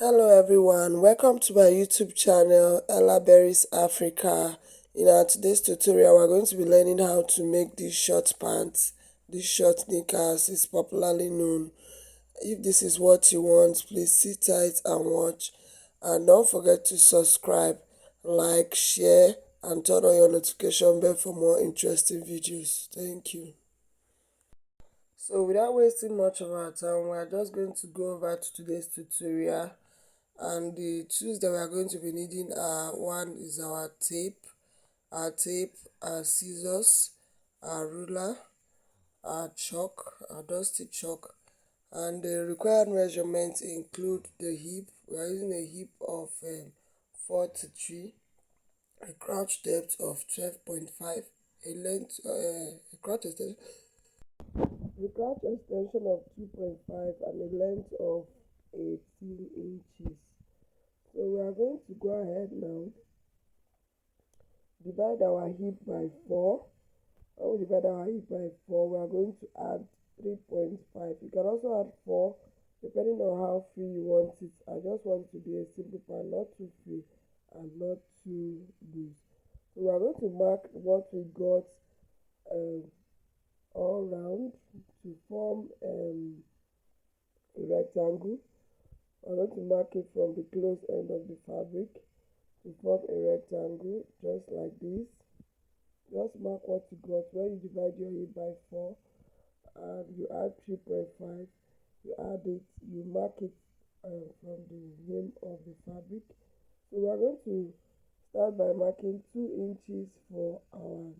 Hello everyone, welcome to my YouTube channel Ella Berries Africa. In our today's tutorial, we're going to be learning how to make these short pants, these short knickers is popularly known. If this is what you want, please sit tight and watch. And don't forget to subscribe, like, share, and turn on your notification bell for more interesting videos. Thank you. So without wasting much of our time, we're just going to go over to today's tutorial. And the tools that we are going to be needing are: one is our scissors, our ruler, our chalk, our dusty chalk. And the required measurements include the hip. We are using a hip of 4 to 3, a crouch depth of 12.5, a crouch extension of 2.5, and a length of 18 inches. So we are going to go ahead now, divide our hip by 4. When we divide our hip by 4, we are going to add 3.5. You can also add 4 depending on how free you want it. I just want it to be a simple part, not too free and not too loose. So we are going to mark what we got um, all round to form a rectangle. I'm going to mark it from the close end of the fabric to form a rectangle, just like this. Just mark what you got. When you divide your hip by 4 and you add 3.5, you add it, you mark it from the hem of the fabric. So we are going to start by marking 2 inches for our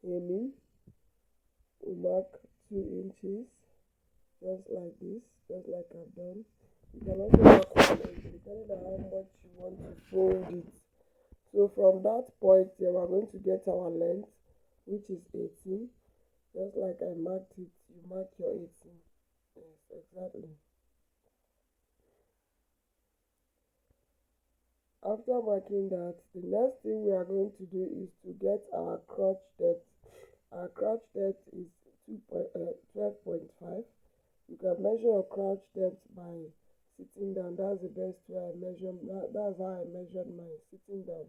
hemming. We mark 2 inches, just like this, just like I've done. You can also mark 1 inch depending on how much you want to fold it. So from that point here, we're going to get our length, which is 18. Just like I marked it, you mark your 18. Yes, exactly. After marking that, the next thing we are going to do is to get our crotch depth. Our crotch depth is 12.5. You can measure your crotch depth by sitting down. That's the best way I measure. That's how I measured mine, sitting down.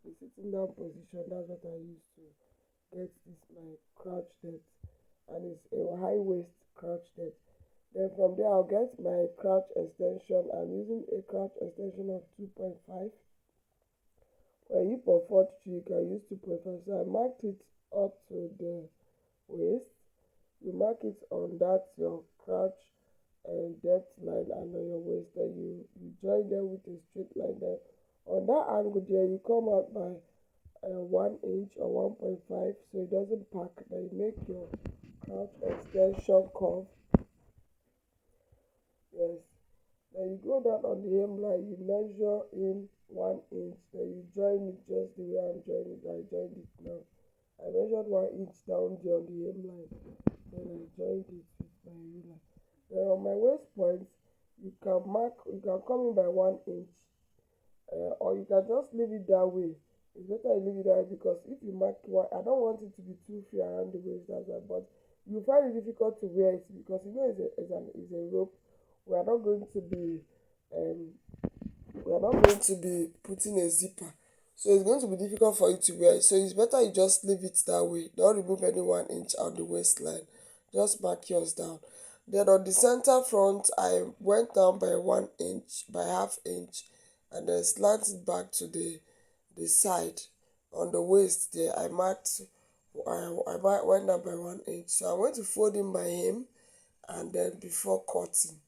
The sitting down position, that's what I use to get this my crotch depth, and it's a high waist crotch depth. Then from there I'll get my crotch extension. I'm using a crotch extension of 2.5. For a hip of 43, you can use 2.5. So I marked it up to the waist. You mark it on that your crotch and depth line and on your waist. Then you join them with a straight line. Then on that angle there, you come out by 1 inch or 1.5, so it doesn't pack. Then you make your crotch extension curve. Yes. Then you go down on the hemline, you measure in 1 inch. Then you join it just the way I'm joining it. I joined it now. I measured 1 inch down there on the hemline. Then I joined it with my ruler. Then on my waist point, you can come in by 1 inch, or you can just leave it that way. It's better you leave it that way, because if you mark one, I don't want it to be too free around the waist, that's why. But you find it difficult to wear it because it's a rope. We are not going to be um we are not going to be putting a zipper, so it's going to be difficult for you to wear. So it's better you just leave it that way. Don't remove any 1 inch on the waistline. Just mark yours down. Then on the center front, I went down by 1 inch, by half inch, and then slanted back to the side. On the waist there, I went down by 1 inch. So I'm going to fold in my hem and then before cutting.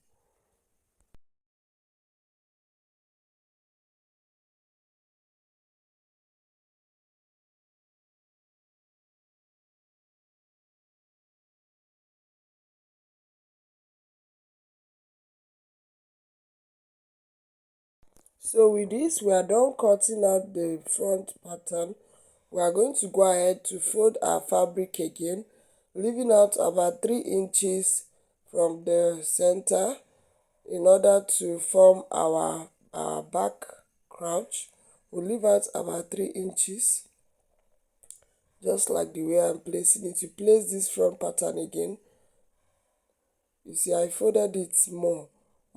So with this, we are done cutting out the front pattern. We are going to go ahead to fold our fabric again, leaving out about 3 inches from the center in order to form our back crouch. We'll leave out about 3 inches, just like the way I'm placing it. You place this front pattern again. You see, I folded it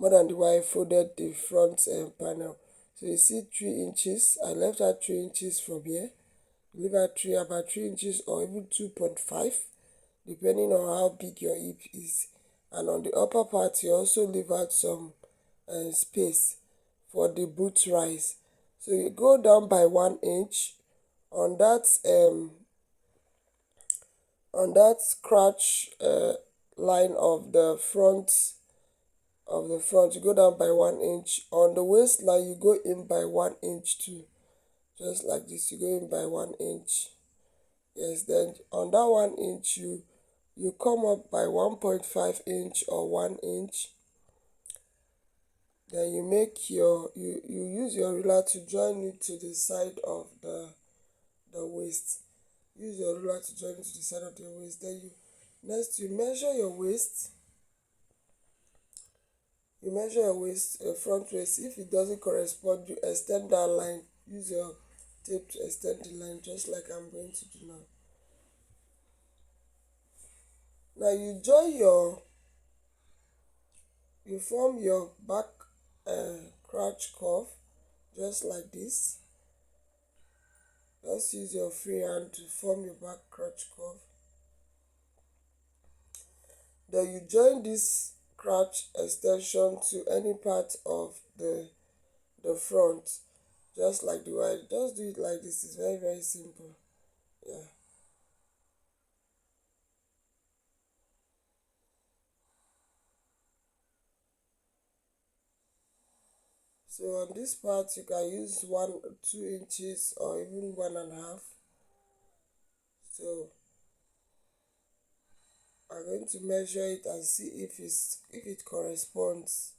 more than the way I folded the front panel. So you see 3 inches. I left out 3 inches from here. Leave out about 3 inches or even 2.5, depending on how big your hip is. And on the upper part, you also leave out some space for the boot rise. So you go down by 1 inch on that crotch line of the front. You go down by 1 inch. On the waistline, you go in by 1 inch too, just like this. You go in by 1 inch. Yes, then on that 1 inch, you come up by 1.5 inch or 1 inch. Then you make you use your ruler to join it to the side of the waist. Use your ruler to join it to the side of the waist. Then you measure your waist. You measure your waist, front waist. If it doesn't correspond, you extend that line. Use your tape to extend the line, just like I'm going to do now. Now you form your back crotch curve, just like this. Just use your free hand to form your back crotch curve. Then you join this crotch extension to any part of the front, just like the way. Just do it like this. It's very, very simple. Yeah. So on this part, you can use 2 inches or even 1.5. So I'm going to measure it and see if it corresponds,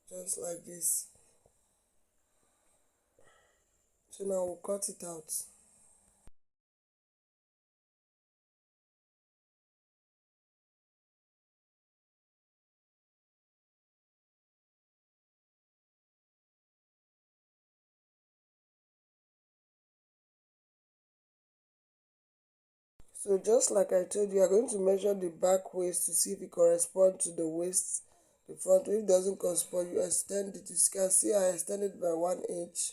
just like this. So now we'll cut it out. So just like I told you, I'm going to measure the back waist to see if it corresponds to the waist, the front. If it doesn't correspond, you extend it. You can see I extended by 1 inch.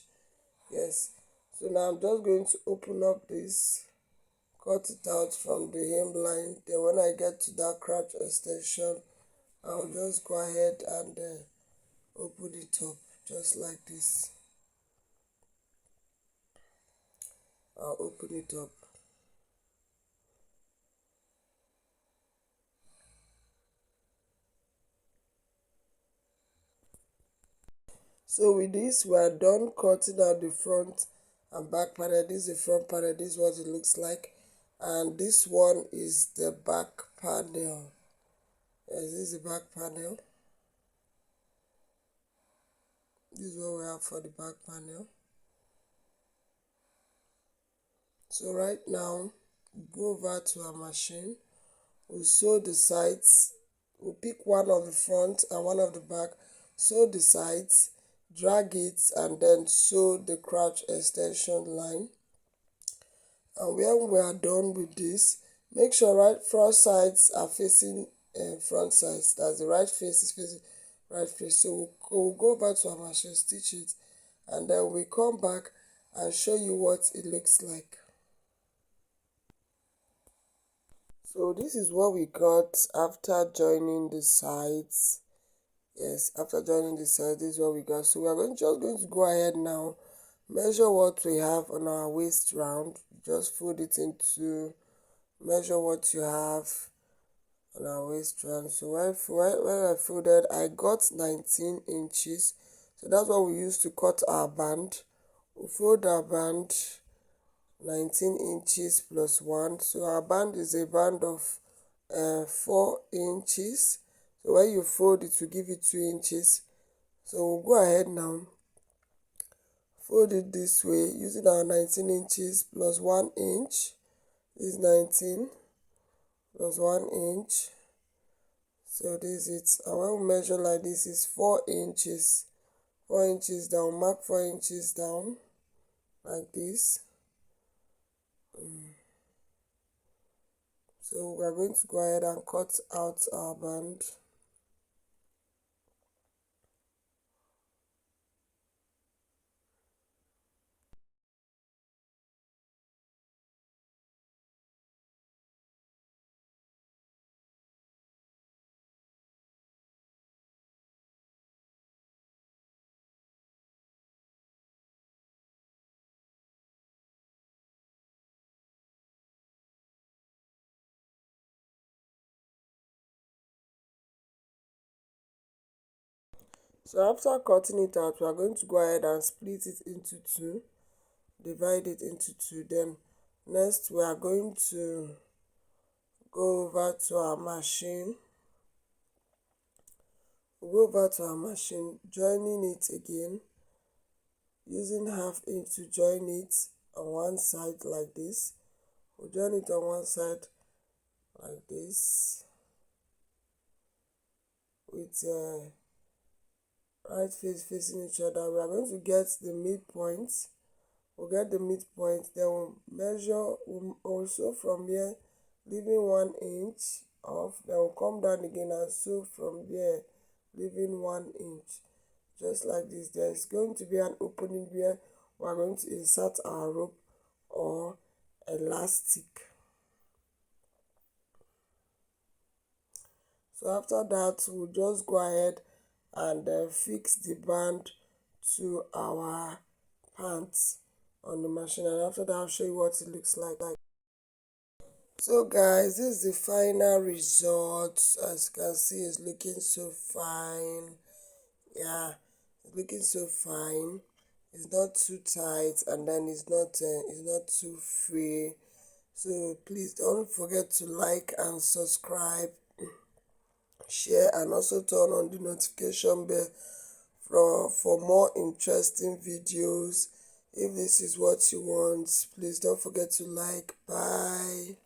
Yes. So now I'm just going to open up this, cut it out from the hemline. Then when I get to that crotch extension, I'll just go ahead and open it up, just like this. I'll open it up. So with this, we are done cutting out the front and back panel. This is the front panel. This is what it looks like. And this one is the back panel. Yes, this is the back panel. This is what we have for the back panel. So right now, go over to our machine. We'll sew the sides. We'll pick one of the front and one of the back. Sew the sides, drag it, and then sew the crotch extension line. And when we are done with this, make sure right front sides are facing front sides. That's the right face is facing right face. So we'll go back to our machine, stitch it, and then we come back and show you what it looks like. So this is what we got after joining the sides. Yes, after joining the sides, this is what we got. So we are just going to go ahead now, measure what we have on our waist round. Just fold it into, measure what you have on our waist round. So when I folded, I got 19 inches. So that's what we use to cut our band. We fold our band 19 inches plus 1. So our band is a band of 4 inches. So when you fold it will give you 2 inches. So we'll go ahead now, fold it this way using our 19 inches plus 1 inch. This is 19 plus 1 inch. So this is it. And when we measure like this, is 4 inches. 4 inches down, mark 4 inches down like this. So we are going to go ahead and cut out our band. So after cutting it out, we are going to go ahead and split it into two, divide it into two. Then next we are going to go over to our machine, joining it again, using half inch to join it on one side like this. We'll join it on one side like this with right face facing each other. We are going to get the midpoint. We'll get the midpoint, then we'll measure also from here, leaving 1 inch off. Then we'll come down again and sew from there, leaving 1 inch, just like this. There's going to be an opening where we're going to insert our rope or elastic. So after that, we'll just go ahead and fix the band to our pants on the machine, and after that I'll show you what it looks like. So guys, this is the final result. As you can see, it's looking so fine. Yeah, it's looking so fine. It's not too tight, and then it's not too free. So please don't forget to like and subscribe, share, and also turn on the notification bell for more interesting videos. If this is what you want, please don't forget to like. Bye.